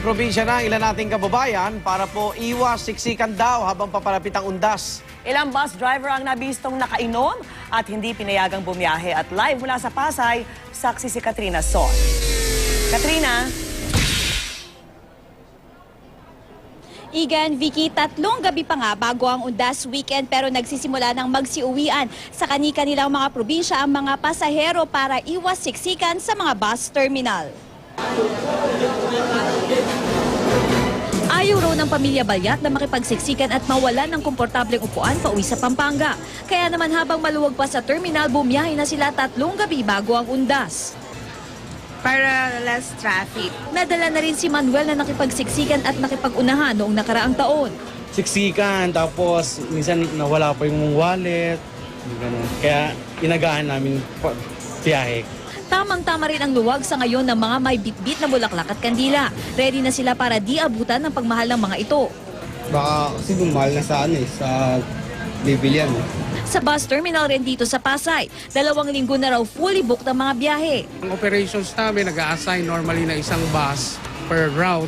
probinsya na ilan nating kababayan para po iwas siksikan daw habang papalapit ang undas. Ilang bus driver ang nabistong nakainom at hindi pinayagang bumiyahe. At live mula sa Pasay, saksi si Katrina Son. Katrina? Igan, Vicky, 3 gabi pa nga bago ang undas weekend pero nagsisimula ng magsiuwian sa kani-kanilang mga probinsya ang mga pasahero para iwas siksikan sa mga bus terminal. Ayaw raw ng pamilya Balyat na makipagsiksikan at mawalan ng komportableng upuan pauwi sa Pampanga. Kaya naman habang maluwag pa sa terminal, bumiyahe na sila 3 gabi bago ang undas. Para less traffic. Nadala na rin si Manuel na nakipagsiksikan at nakipag-unahan noong nakaraang taon. Siksikan, tapos minsan nawala pa yung wallet, ganun. Kaya inagaan namin biyahe. Tamang-tama rin ang luwag sa ngayon ng mga may bitbit na bulaklak at kandila. Ready na sila para di abutan ng pagmahal ng mga ito. Baka kasi bumahal na sa sa bibilian. Sa bus terminal rin dito sa Pasay, 2 linggo na raw fully booked ang mga biyahe. Ang operations namin nag-a-assign normally na isang bus per route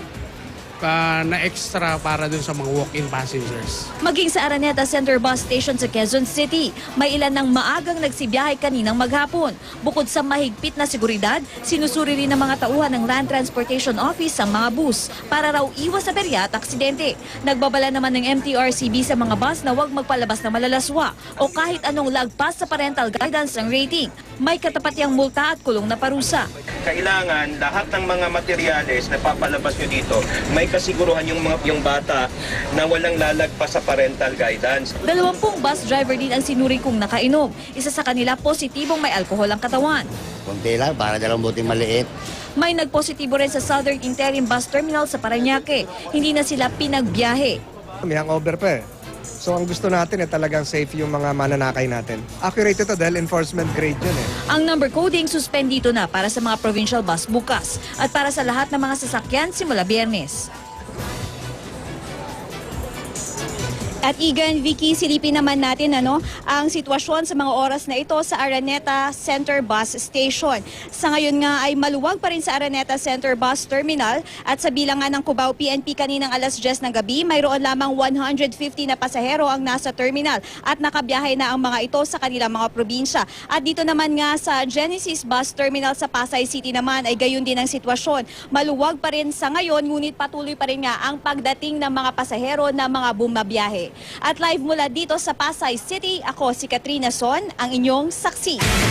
na extra para dun sa mga walk-in passengers. Maging sa Araneta Center Bus Station sa Quezon City, may ilan ng maagang nagsibiyahe kaninang maghapon. Bukod sa mahigpit na seguridad, sinusuri rin ng mga tauhan ng Land Transportation Office ang mga bus para raw iwas sa berya at aksidente. Nagbabala naman ng MTRCB sa mga bus na huwag magpalabas ng malalaswa o kahit anong lagpas sa parental guidance ang rating. May katapatiyang multa at kulong na parusa. Kailangan lahat ng mga materyales na papalabas nyo dito, may kasiguruhan yung bata na walang lalagpas sa parental guidance. 20 bus driver din ang sinuri kong nakainom. Isa sa kanila positibong may alkohol ang katawan. Kunti lang, para dalawang buting maliit. May nagpositibo rin sa Southern Interim Bus Terminal sa Parañaque. Hindi na sila pinagbiyahe. May hangover pa eh. So ang gusto natin talagang safe yung mga mananakay natin. Accurate ito dahil enforcement grade yun eh. Ang number coding suspend dito na para sa mga provincial bus bukas at para sa lahat ng mga sasakyan simula Biyernes. At Igan, Vicky, silipin naman natin ang sitwasyon sa mga oras na ito sa Araneta Center Bus Station. Sa ngayon nga ay maluwag pa rin sa Araneta Center Bus Terminal at sa bilangan ng Cubao PNP kaninang alas 10 ng gabi, mayroon lamang 150 na pasahero ang nasa terminal at nakabiyahe na ang mga ito sa kanilang mga probinsya. At dito naman nga sa Genesis Bus Terminal sa Pasay City naman ay gayon din ang sitwasyon. Maluwag pa rin sa ngayon ngunit patuloy pa rin nga ang pagdating ng mga pasahero na mga bumabiyahe. At live mula dito sa Pasay City, ako si Katrina Son, ang inyong saksi.